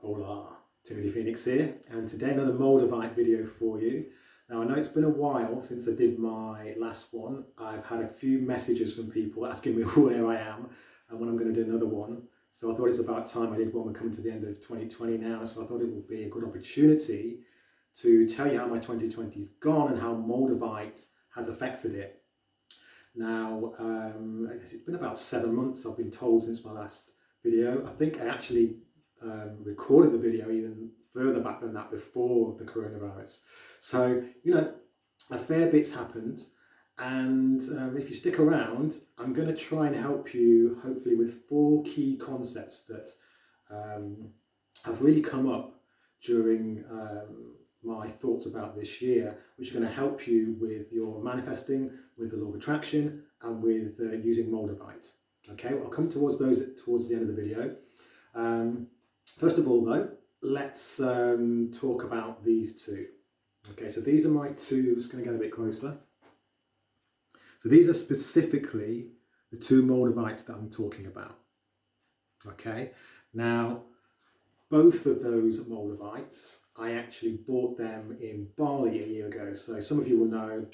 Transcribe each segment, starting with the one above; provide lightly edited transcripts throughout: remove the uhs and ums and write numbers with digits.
Hola, Timothy Phoenix here, and today another Moldavite video for you. Now I know it's been a while since I did my last one. I've had a few messages from people asking me where I am and when I'm going to do another one. So I thought it's about time I did one. We're coming to the end of 2020 now, so I thought it would be a good opportunity to tell you how my 2020's gone and how Moldavite has affected it. Now, I guess it's been about 7 months, I've been told, since my last video. I think I actually recorded the video even further back than that, before the coronavirus. So, you know, a fair bit's happened. And if you stick around, I'm going to try and help you, hopefully, with 4 key concepts that have really come up during my thoughts about this year, which are going to help you with your manifesting, with the law of attraction, and with using Moldavite. Okay, well, I'll come towards those towards the end of the video. First of all, though, let's talk about these two. Okay, so these are my two. I'm just going to get a bit closer. So these are specifically the 2 Moldavites that I'm talking about. Okay, now both of those Moldavites, I actually bought them in Bali a year ago. So some of you will know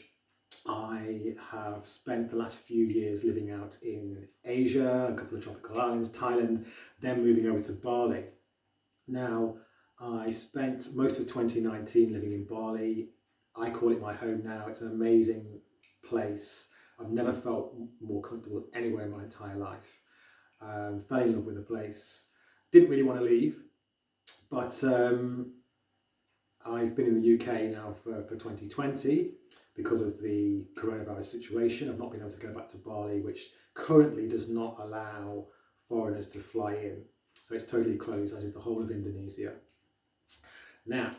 I have spent the last few years living out in Asia, a couple of tropical islands, Thailand, then moving over to Bali. Now, I spent most of 2019 living in Bali. I call it my home now. It's an amazing place. I've never felt more comfortable anywhere in my entire life. Fell in love with the place. Didn't really want to leave, but I've been in the UK now for 2020 because of the coronavirus situation. I've not been able to go back to Bali, which currently does not allow foreigners to fly in. So it's totally closed, as is the whole of Indonesia. Now,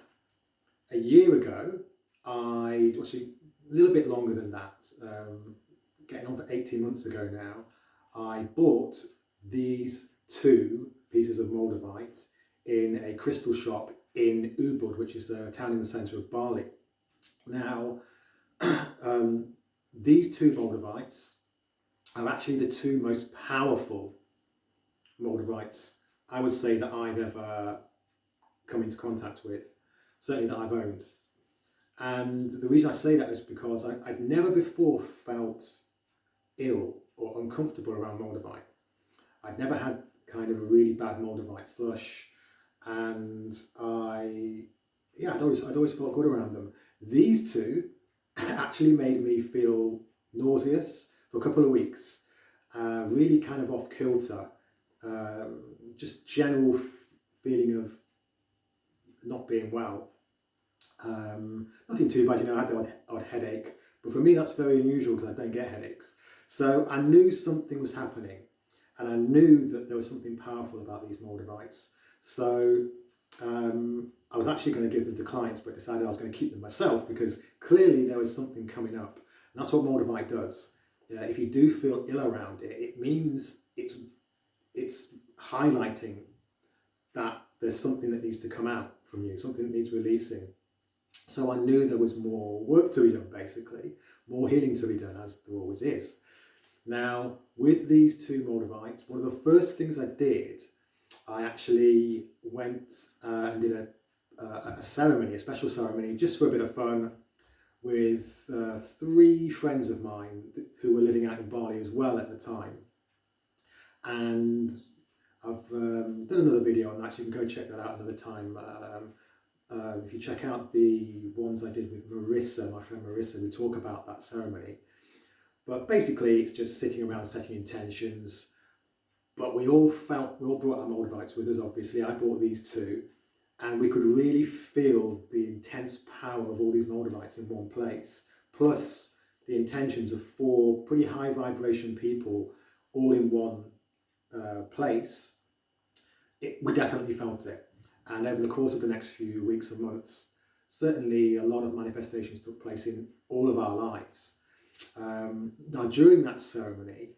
a year ago, actually a little bit longer than that, getting on for 18 months ago now, I bought these 2 pieces of Moldavite in a crystal shop in Ubud, which is a town in the centre of Bali. Now, these 2 Moldavites are actually the 2 most powerful Moldavites, I would say, that I've ever come into contact with, certainly that I've owned. And the reason I say that is because I'd never before felt ill or uncomfortable around Moldavite. I'd never had kind of a really bad Moldavite flush, and I'd always felt good around them. These 2 actually made me feel nauseous for a couple of weeks, really kind of off kilter, just general feeling of not being well. Nothing too bad, I had the odd headache, but for me that's very unusual because I don't get headaches. So I knew something was happening, and I knew that there was something powerful about these Moldavites. So I was actually going to give them to clients, but decided I was going to keep them myself because clearly there was something coming up. And that's what Moldavite does. If you do feel ill around it, it means it's highlighting that there's something that needs to come out from you, something that needs releasing. So I knew there was more work to be done, basically, more healing to be done, as there always is. Now, with these 2 Moldavites, one of the first things I did, I actually went and did a ceremony, a special ceremony, just for a bit of fun, with 3 friends of mine who were living out in Bali as well at the time. And I've done another video on that, so you can go check that out another time. If you check out the ones I did with Marissa, my friend Marissa, we talk about that ceremony. But basically, it's just sitting around setting intentions. But we all brought our Moldavites with us, obviously. I brought these 2, and we could really feel the intense power of all these Moldavites in one place, plus the intentions of 4 pretty high vibration people all in one place. We definitely felt it. And over the course of the next few weeks and months, certainly a lot of manifestations took place in all of our lives. Now, during that ceremony,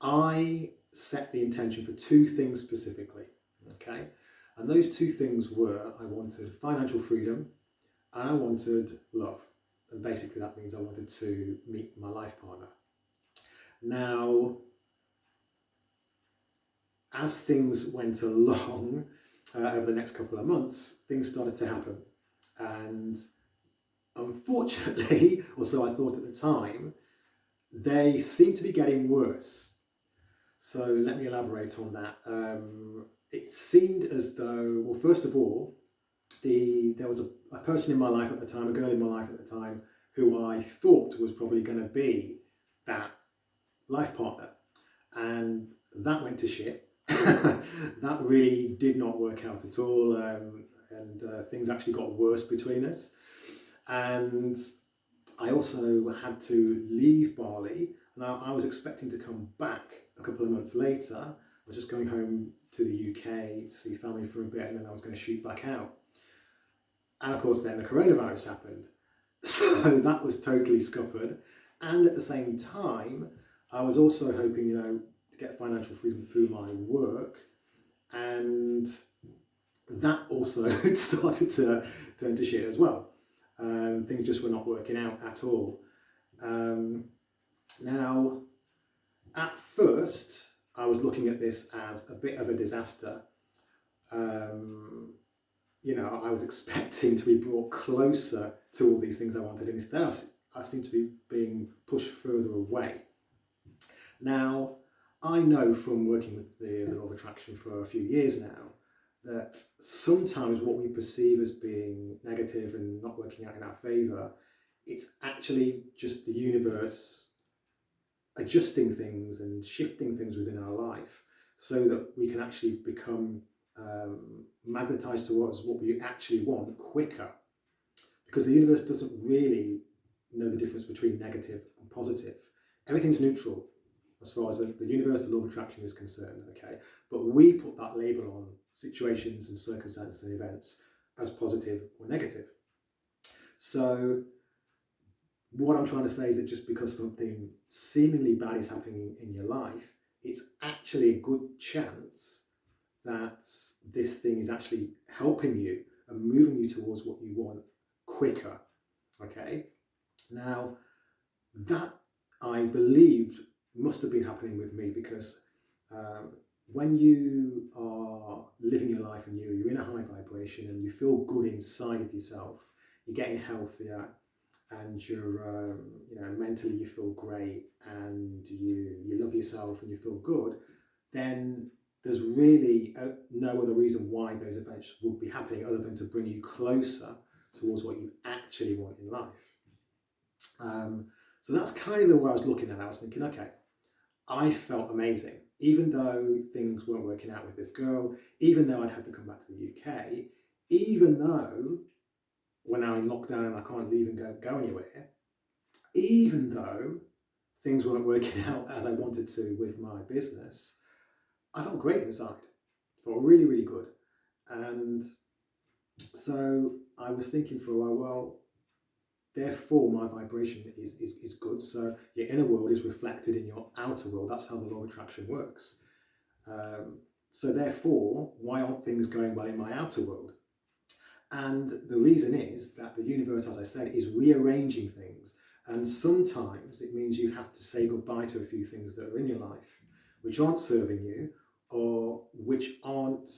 I set the intention for 2 things specifically, okay? And those 2 things were, I wanted financial freedom and I wanted love. And basically that means I wanted to meet my life partner. Now, as things went along, over the next couple of months, things started to happen. And unfortunately, or so I thought at the time, they seem to be getting worse. So let me elaborate on that. It seemed as though, well, first of all, there was a person in my life at the time, a girl in my life at the time, who I thought was probably going to be that life partner. And that went to shit. That really did not work out at all. And things actually got worse between us. And I also had to leave Bali, and I was expecting to come back a couple of months later. I was just going home to the UK to see family for a bit, and then I was going to shoot back out. And of course, then the coronavirus happened. So that was totally scuppered. And at the same time, I was also hoping, to get financial freedom through my work. And that also started to turn to shit as well. Things just were not working out at all. Now, at first, I was looking at this as a bit of a disaster. I was expecting to be brought closer to all these things I wanted, and instead I seem to be being pushed further away. Now, I know from working with the law of attraction for a few years now that sometimes what we perceive as being negative and not working out in our favour, it's actually just the universe adjusting things and shifting things within our life so that we can actually become magnetized towards what we actually want quicker. Because the universe doesn't really know the difference between negative and positive. Everything's neutral as far as the universe, the law of attraction is concerned, okay? But we put that label on situations and circumstances and events as positive or negative. So what I'm trying to say is that just because something seemingly bad is happening in your life, it's actually a good chance that this thing is actually helping you and moving you towards what you want quicker, okay? Now, that I believed must have been happening with me because when you are living your life and you're in a high vibration and you feel good inside of yourself, you're getting healthier, and you're mentally you feel great, and you love yourself and you feel good, then there's really no other reason why those events would be happening other than to bring you closer towards what you actually want in life. So that's kind of the way I was looking at it. I was thinking, okay, I felt amazing, even though things weren't working out with this girl, even though I'd had to come back to the UK, even though we're now in lockdown and I can't leave and go anywhere, even though things weren't working out as I wanted to with my business, I felt great inside. I felt really, really good. And so I was thinking for a while, well, therefore my vibration is good. So your inner world is reflected in your outer world. That's how the law of attraction works. So therefore, why aren't things going well in my outer world? And the reason is that the universe, as I said, is rearranging things. And sometimes it means you have to say goodbye to a few things that are in your life, which aren't serving you or which aren't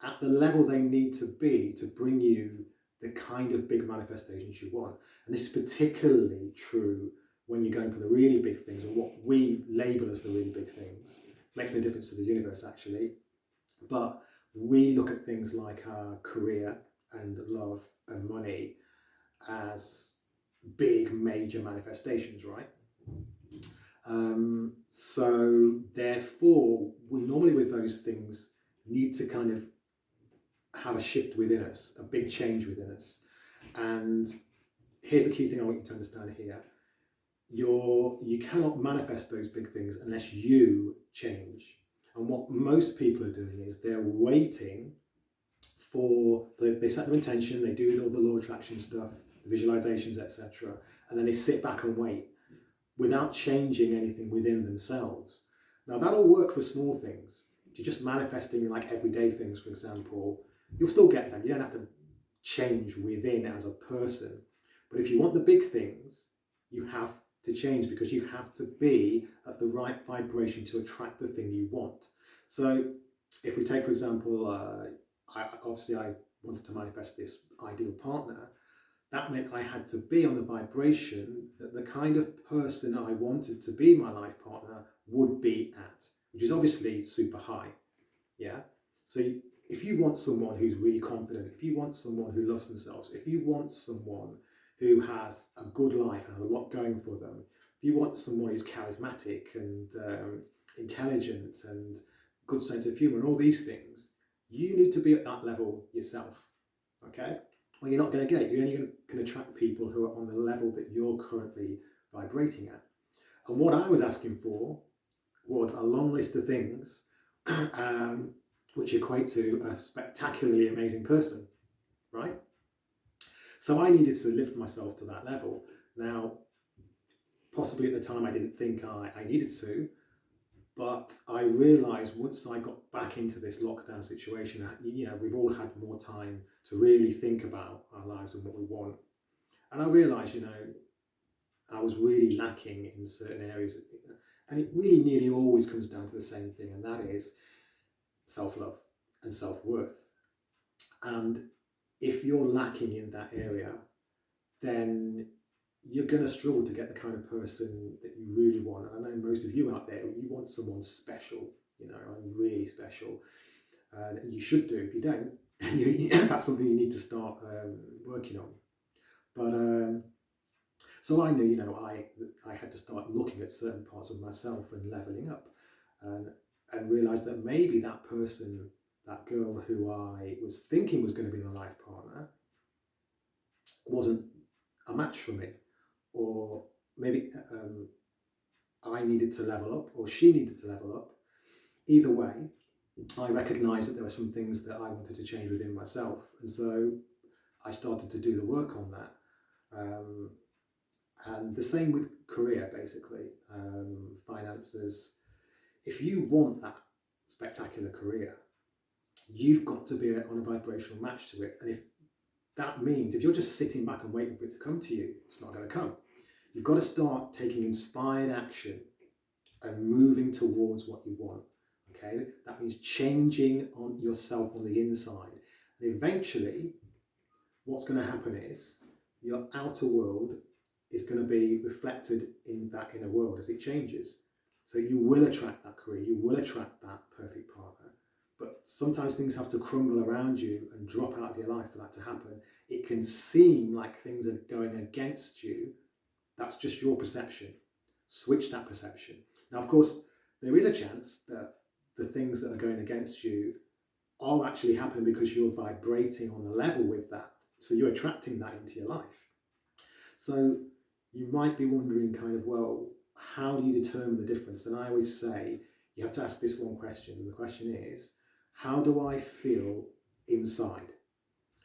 at the level they need to be to bring you the kind of big manifestations you want. And this is particularly true when you're going for the really big things, or what we label as the really big things. It makes no difference to the universe, actually. But we look at things like our career and love and money as big major manifestations, right? So therefore, we normally with those things need to kind of have a shift within us, a big change within us. And here's the key thing I want you to understand here. You cannot manifest those big things unless you change. And what most people are doing is they're waiting for, they set their intention, they do all the law of attraction stuff, the visualizations, etc. And then they sit back and wait without changing anything within themselves. Now that'll work for small things. If you're just manifesting like everyday things, for example, you'll still get them. You don't have to change within as a person. But if you want the big things, you have to change, because you have to be at the right vibration to attract the thing you want. So if we take, for example, I wanted to manifest this ideal partner. That meant I had to be on the vibration that the kind of person I wanted to be my life partner would be at, which is obviously super high. Yeah. So if you want someone who's really confident, if you want someone who loves themselves, if you want someone who has a good life and has a lot going for them, if you want someone who's charismatic and intelligent and good sense of humor and all these things, you need to be at that level yourself. Okay? Well, you're not going to get it. You're only going to attract people who are on the level that you're currently vibrating at. And what I was asking for was a long list of things which equate to a spectacularly amazing person, right? So I needed to lift myself to that level. Now, possibly at the time I didn't think I needed to, but I realised once I got back into this lockdown situation, we've all had more time to really think about our lives and what we want. And I realised, I was really lacking in certain areas. And it really nearly always comes down to the same thing, and that is self-love and self-worth. And if you're lacking in that area, then you're going to struggle to get the kind of person that you really want. And I know most of you out there, you want someone special, really special. And you should do. If you don't, that's something you need to start working on. But so I knew, I had to start looking at certain parts of myself and leveling up, and realised that maybe that person, that girl who I was thinking was going to be my life partner, wasn't a match for me, or maybe I needed to level up, or she needed to level up. Either way, I recognised that there were some things that I wanted to change within myself, and so I started to do the work on that. And the same with career, basically, finances. If you want that spectacular career, you've got to be on a vibrational match to it. And if that means, if you're just sitting back and waiting for it to come to you, it's not going to come. You've got to start taking inspired action and moving towards what you want. Okay, that means changing on yourself on the inside. And eventually, what's going to happen is your outer world is going to be reflected in that inner world as it changes. So you will attract that career, you will attract that perfect partner. But sometimes things have to crumble around you and drop out of your life for that to happen. It can seem like things are going against you. That's just your perception. Switch that perception. Now, of course, there is a chance that the things that are going against you are actually happening because you're vibrating on the level with that. So you're attracting that into your life. So you might be wondering well, how do you determine the difference? And I always say, you have to ask this one question. And the question is, how do I feel inside?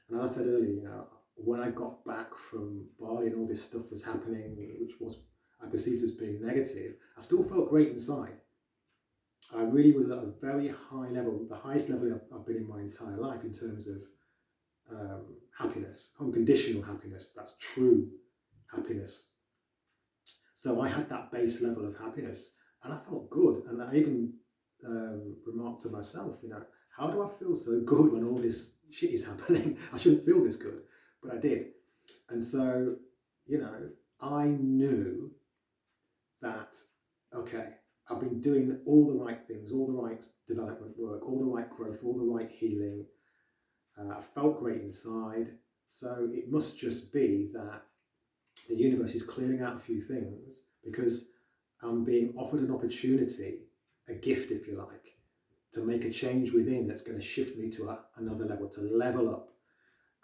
And as I said earlier, when I got back from Bali and all this stuff was happening, which was I perceived as being negative, I still felt great inside. I really was at a very high level, the highest level I've been in my entire life in terms of happiness, unconditional happiness. That's true happiness. So I had that base level of happiness and I felt good. And I even remarked to myself, how do I feel so good when all this shit is happening? I shouldn't feel this good, but I did. And so, I knew that, okay, I've been doing all the right things, all the right development work, all the right growth, all the right healing. I felt great inside. So it must just be that the universe is clearing out a few things because I'm being offered an opportunity, a gift if you like, to make a change within that's going to shift me to another level, to level up.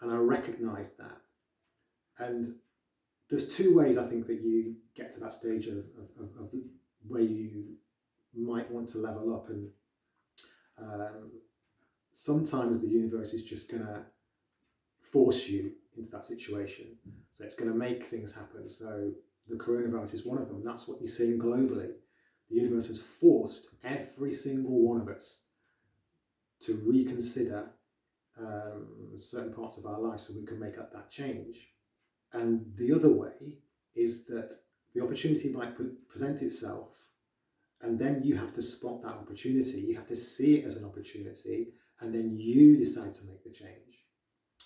And I recognised that. And there's two ways I think that you get to that stage of where you might want to level up. And sometimes the universe is just going to force you into that situation. So it's going to make things happen. So the coronavirus is one of them. That's what you're seeing globally. The universe has forced every single one of us to reconsider certain parts of our life so we can make up that change. And the other way is that the opportunity might present itself, and then you have to spot that opportunity. You have to see it as an opportunity, and then you decide to make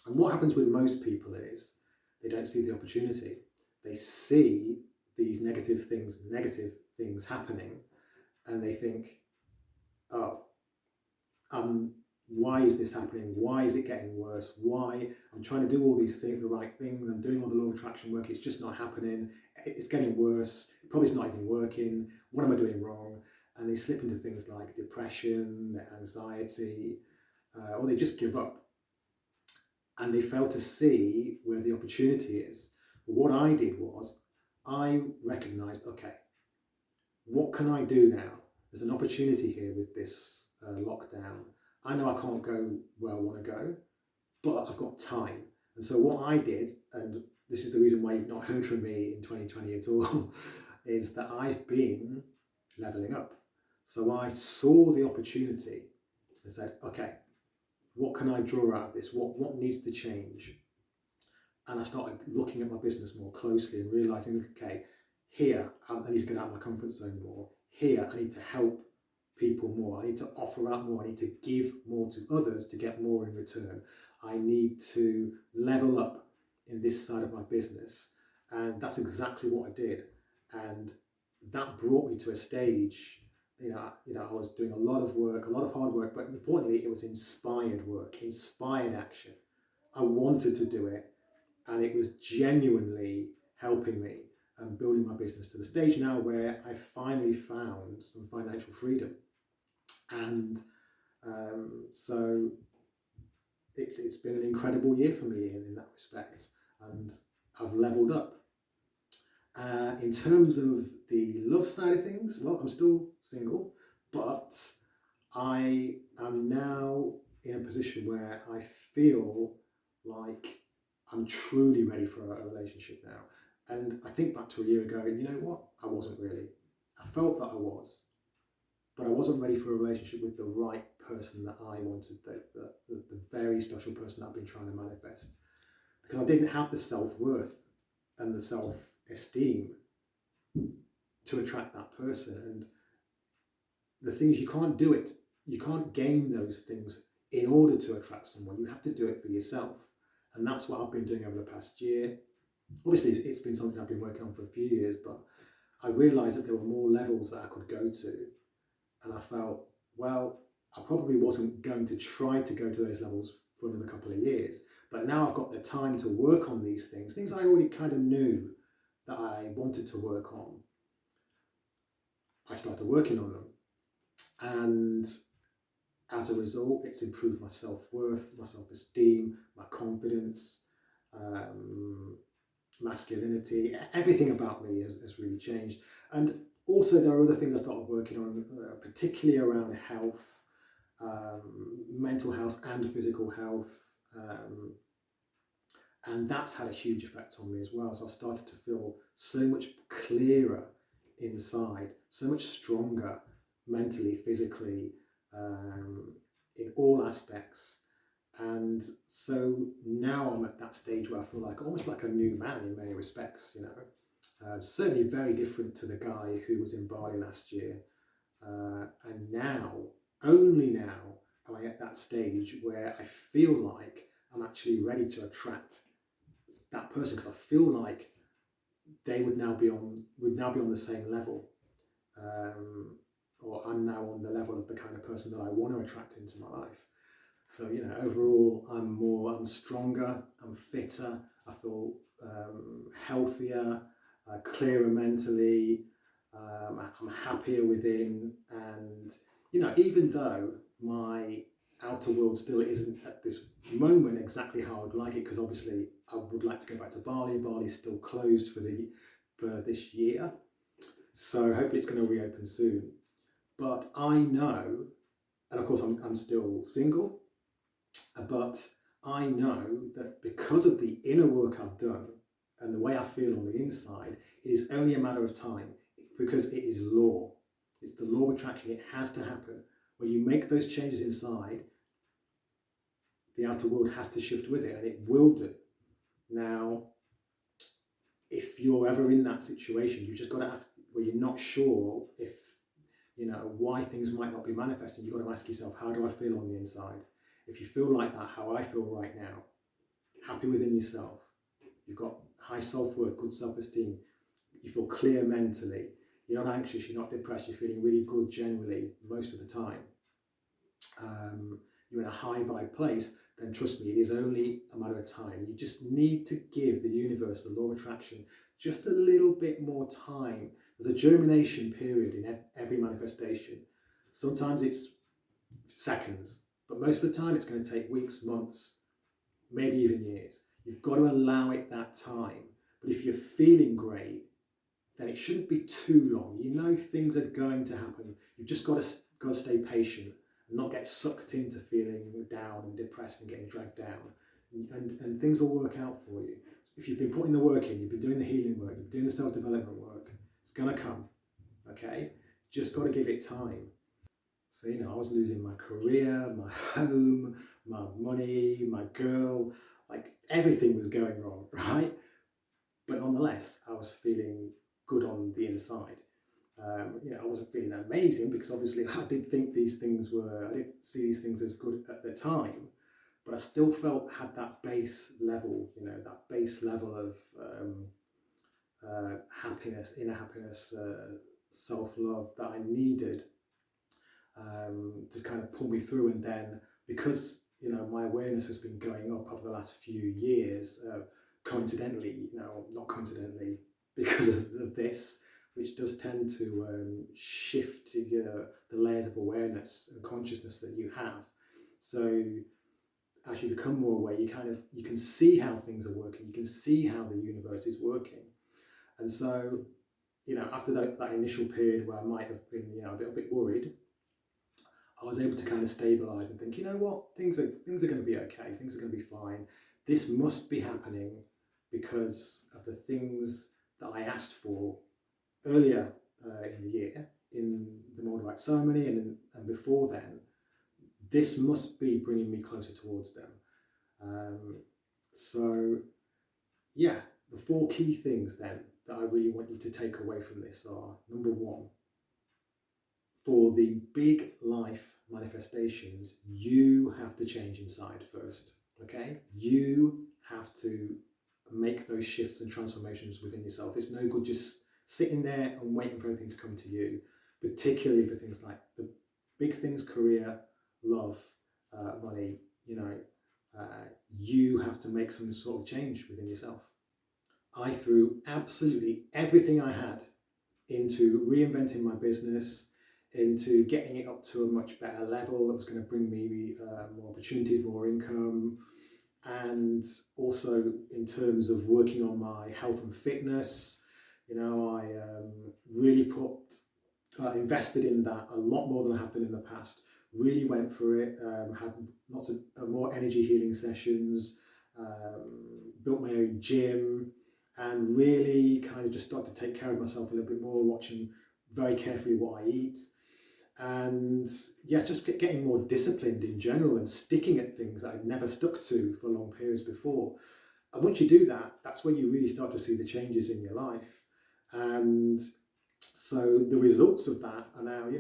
And what happens with most people is they don't see the opportunity. They see these negative things happening, and they think, oh, why is this happening? Why is it getting worse? Why? I'm trying to do all these things, the right things. I'm doing all the law of attraction work. It's just not happening. It's getting worse. Probably it's not even working. What am I doing wrong? And they slip into things like depression, anxiety, or they just give up. And they fail to see where the opportunity is. What I did was I recognized, okay, what can I do now? There's an opportunity here with this lockdown. I know I can't go where I want to go, but I've got time. And so what I did, and this is the reason why you've not heard from me in 2020 at all, is that I've been leveling up. So I saw the opportunity and said, okay, what can I draw out of this? What needs to change? And I started looking at my business more closely and realizing, okay, here I need to get out of my comfort zone more. Here I need to help people more. I need to offer out more. I need to give more to others to get more in return. I need to level up in this side of my business. And that's exactly what I did. And that brought me to a stage, I was doing a lot of work, a lot of hard work, but importantly, it was inspired work, inspired action. I wanted to do it, and it was genuinely helping me and building my business to the stage now where I finally found some financial freedom. And so it's been an incredible year for me in that respect, and I've leveled up. In terms of the love side of things, well, I'm still single, but I am now in a position where I feel like I'm truly ready for a relationship now. And I think back to a year ago, and you know what? I wasn't really. I felt that I was, but I wasn't ready for a relationship with the right person that I wanted, the very special person that I've been trying to manifest. Because I didn't have the self-worth and the self-esteem to attract that person. And the thing is, you can't do it. You can't gain those things in order to attract someone. You have to do it for yourself. And that's what I've been doing over the past year. Obviously, it's been something I've been working on for a few years, but I realised that there were more levels that I could go to. And I felt, well, I probably wasn't going to try to go to those levels for another couple of years. But now I've got the time to work on these things I already kind of knew that I wanted to work on. I started working on them. And as a result, it's improved my self-worth, my self-esteem, my confidence, masculinity. Everything about me has really changed. And also there are other things I started working on, particularly around health, mental health and physical health. And that's had a huge effect on me as well. So I've started to feel so much clearer inside, so much stronger mentally, physically, in all aspects. And so now I'm at that stage where I feel like almost like a new man in many respects, certainly very different to the guy who was in Bali last year. And now, only now, am I at that stage where I feel like I'm actually ready to attract that person, because I feel like they would now be on the same level, or I'm now on the level of the kind of person that I want to attract into my life. So overall, I'm stronger, I'm fitter, I feel healthier, clearer mentally, I'm happier within, and even though my outer world still isn't at this moment exactly how I'd like it, because obviously I would like to go back to Bali. Bali's still closed for this year, so hopefully it's going to reopen soon. But I know, and of course I'm still single, but I know that because of the inner work I've done and the way I feel on the inside, it is only a matter of time, because it is law. It's the law of attraction. It has to happen. When you make those changes inside, the outer world has to shift with it, and it will do. Now, if you're ever in that situation, you've just got to ask, where you're not sure if, why things might not be manifesting, you've got to ask yourself, how do I feel on the inside? If you feel like that, how I feel right now, happy within yourself, you've got high self-worth, good self-esteem, you feel clear mentally, you're not anxious, you're not depressed, you're feeling really good generally most of the time, you're in a high vibe place, then trust me, it is only a matter of time. You just need to give the universe, the law of attraction, just a little bit more time. There's a germination period in every manifestation. Sometimes it's seconds, but most of the time it's going to take weeks, months, maybe even years. You've got to allow it that time. But if you're feeling great, then it shouldn't be too long. You know things are going to happen. You've just got to stay patient and not get sucked into feeling down and depressed and getting dragged down. And things will work out for you. If you've been putting the work in, you've been doing the healing work, you've been doing the self-development work, it's going to come, okay? Just got to give it time. So, I was losing my career, my home, my money, my girl, like everything was going wrong, right? But nonetheless, I was feeling good on the inside. I wasn't feeling amazing because obviously I didn't see these things as good at the time, but I still had that base level, that base level of happiness, inner happiness, self-love that I needed to kind of pull me through. And then because, my awareness has been going up over the last few years, coincidentally, not coincidentally, because of this, which does tend to shift the layers of awareness and consciousness that you have. So as you become more aware, you can see how things are working, you can see how the universe is working. And so, after that initial period where I might have been, a little bit worried, I was able to kind of stabilize and think, you know what, things are going to be okay, things are going to be fine. This must be happening because of the things that I asked for earlier in the year, in the Moldavite ceremony and before then. This must be bringing me closer towards them. The 4 key things then that I really want you to take away from this are, number 1, for the big life manifestations, you have to change inside first, okay? You have to make those shifts and transformations within yourself. It's no good just sitting there and waiting for everything to come to you, particularly for things like the big things, career, love, money, you have to make some sort of change within yourself. I threw absolutely everything I had into reinventing my business, into getting it up to a much better level that was going to bring me more opportunities, more income, and also in terms of working on my health and fitness. I really invested in that a lot more than I have done in the past. Really went for it, had lots of more energy healing sessions, built my own gym, and really kind of just started to take care of myself a little bit more, watching very carefully what I eat. And just getting more disciplined in general and sticking at things that I'd never stuck to for long periods before. And once you do that, that's when you really start to see the changes in your life. And so the results of that are now,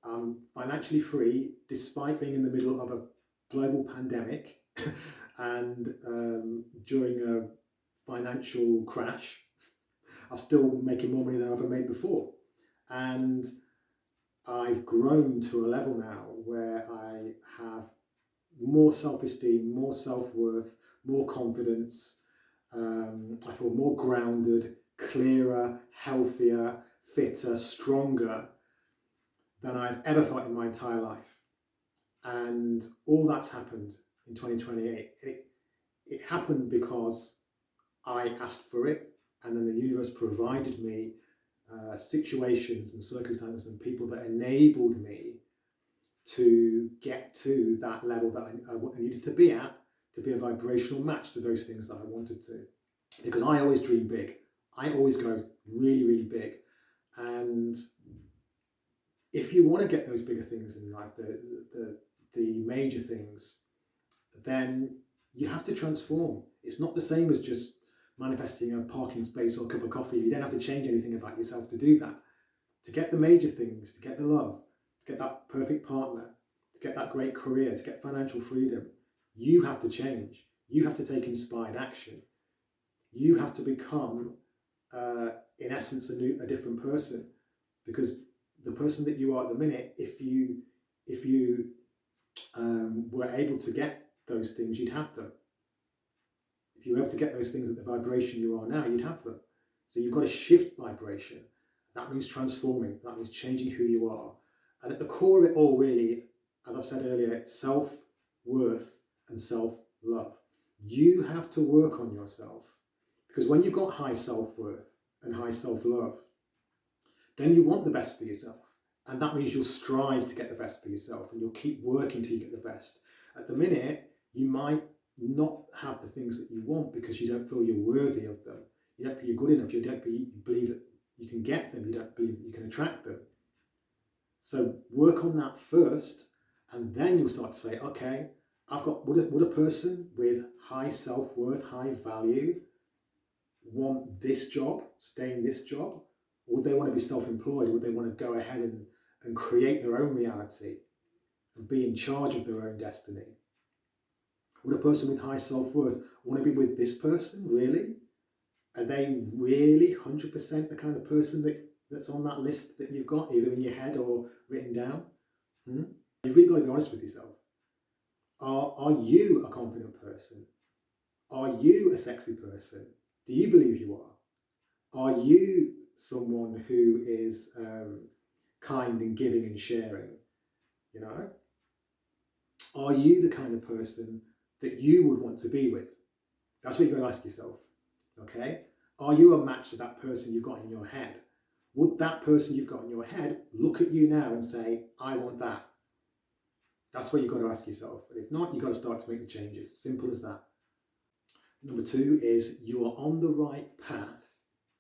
I'm financially free despite being in the middle of a global pandemic and during a financial crash. I'm still making more money than I've ever made before. And I've grown to a level now where I have more self-esteem, more self-worth, more confidence. I feel more grounded, clearer, healthier, fitter, stronger than I've ever felt in my entire life. And all that's happened in 2028. It happened because I asked for it, and then the universe provided me situations and circumstances and people that enabled me to get to that level that I needed to be at, to be a vibrational match to those things that I wanted to. Because I always dream big. I always go really, really big. And if you want to get those bigger things in life, the major things, then you have to transform. It's not the same as just manifesting a parking space or a cup of coffee. You don't have to change anything about yourself to do that. To get the major things, to get the love, to get that perfect partner, to get that great career, to get financial freedom, you have to change. You have to take inspired action. You have to become, in essence, a different person, because the person that you are at the minute, if you were able to get those things, you'd have them. If you were able to get those things at the vibration you are now, you'd have them. So you've got to shift vibration. That means transforming. That means changing who you are. And at the core of it all, really, as I've said earlier, it's self-worth and self-love. You have to work on yourself, because when you've got high self-worth and high self-love, then you want the best for yourself. And that means you'll strive to get the best for yourself, and you'll keep working till you get the best. At the minute, you might not have the things that you want because you don't feel you're worthy of them. You don't feel you're good enough. You don't feel you believe that you can get them. You don't believe that you can attract them. So work on that first, and then you'll start to say, okay, would a person with high self-worth, high value, want this job, stay in this job? Or would they want to be self-employed? Would they want to go ahead and create their own reality and be in charge of their own destiny? Would a person with high self-worth want to be with this person, really? Are they really 100% the kind of person that's on that list that you've got, either in your head or written down? You've really got to be honest with yourself. Are you a confident person? Are you a sexy person? Do you believe you are? Are you someone who is kind and giving and sharing? You know? Are you the kind of person that you would want to be with? That's what you've got to ask yourself. Okay? Are you a match to that person you've got in your head? Would that person you've got in your head look at you now and say, I want that? That's what you've got to ask yourself. And if not, you've got to start to make the changes. Simple as that. Number 2 is you are on the right path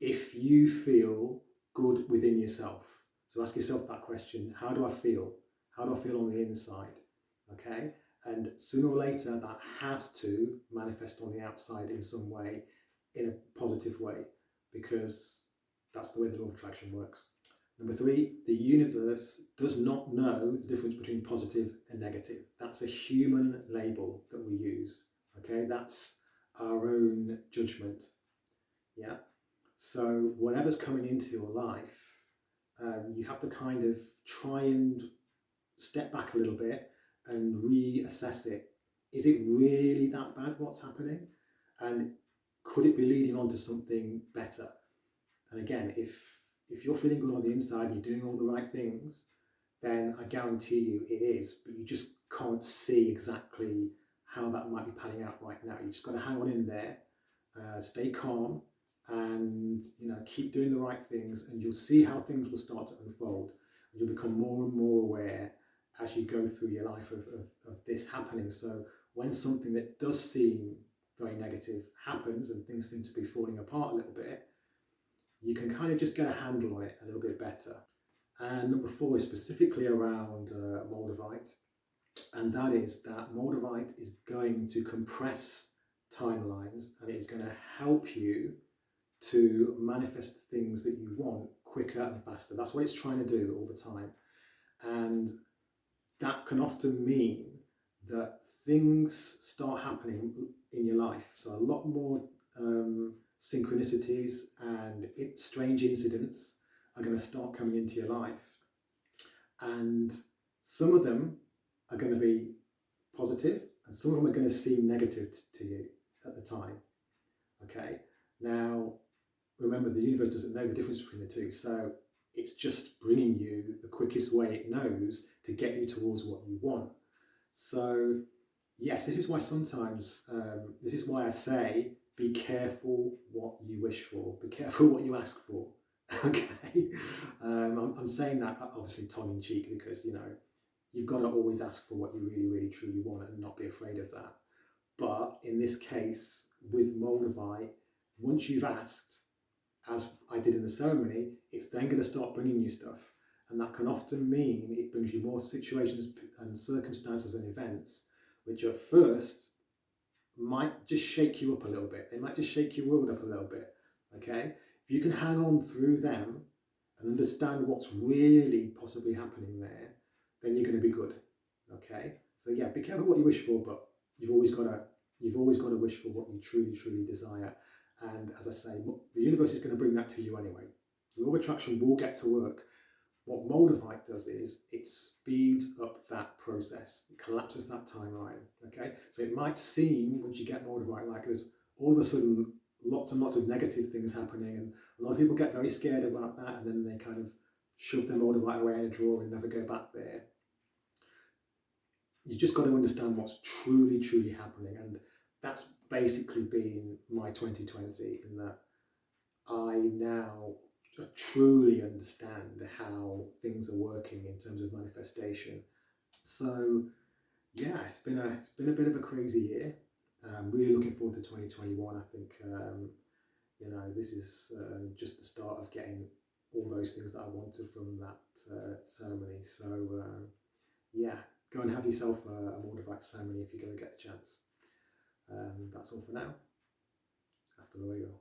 if you feel good within yourself. So ask yourself that question. How do I feel? How do I feel on the inside? Okay? And sooner or later, that has to manifest on the outside in some way, in a positive way, because that's the way the law of attraction works. Number 3, the universe does not know the difference between positive and negative. That's a human label that we use. Okay? That's our own judgment. Yeah? So whatever's coming into your life, you have to kind of try and step back a little bit and reassess it. Is it really that bad what's happening? And could it be leading on to something better? And again, if you're feeling good on the inside and you're doing all the right things, then I guarantee you it is, but you just can't see exactly how that might be panning out right now. You just got to hang on in there, stay calm, and keep doing the right things, and you'll see how things will start to unfold. You'll become more and more aware as you go through your life of this happening. So when something that does seem very negative happens and things seem to be falling apart a little bit, you can kind of just get a handle on it a little bit better. And number 4 is specifically around Moldavite, and that is that Moldavite is going to compress timelines, and it's going to help you to manifest things that you want quicker and faster. That's what it's trying to do all the time. And that can often mean that things start happening in your life. So a lot more synchronicities and strange incidents are going to start coming into your life. And some of them are going to be positive, and some of them are going to seem negative to you at the time. Okay? Now, remember, the universe doesn't know the difference between the two, so it's just bringing you the quickest way it knows to get you towards what you want. So, yes, this is why sometimes, this is why I say, be careful what you wish for. Be careful what you ask for. Okay? I'm saying that obviously tongue-in-cheek because, you've got to always ask for what you really, really, truly want and not be afraid of that. But in this case, with Moldavite, once you've asked, as I did in the ceremony, it's then going to start bringing you stuff. And that can often mean it brings you more situations and circumstances and events, which at first might just shake you up a little bit. They might just shake your world up a little bit. Okay? If you can hang on through them and understand what's really possibly happening there, then you're going to be good. Okay? So yeah, be careful what you wish for, but you've always got to You've always got to wish for what you truly, truly desire. And as I say, the universe is going to bring that to you anyway. The law of attraction will get to work. What Moldavite does is it speeds up that process. It collapses that timeline. Okay, so it might seem once you get Moldavite like there's all of a sudden lots and lots of negative things happening, and a lot of people get very scared about that, and then they kind of shove their Moldavite away in a drawer and never go back there. You just got to understand what's truly, truly happening, and that's basically been my 2020 in that I now truly understand how things are working in terms of manifestation. So yeah, it's been a bit of a crazy year. Really looking forward to 2021. I think this is just the start of getting all those things that I wanted from that ceremony. So yeah, go and have yourself a Moldavite ceremony if you're going to get the chance. That's all for now. Hasta luego.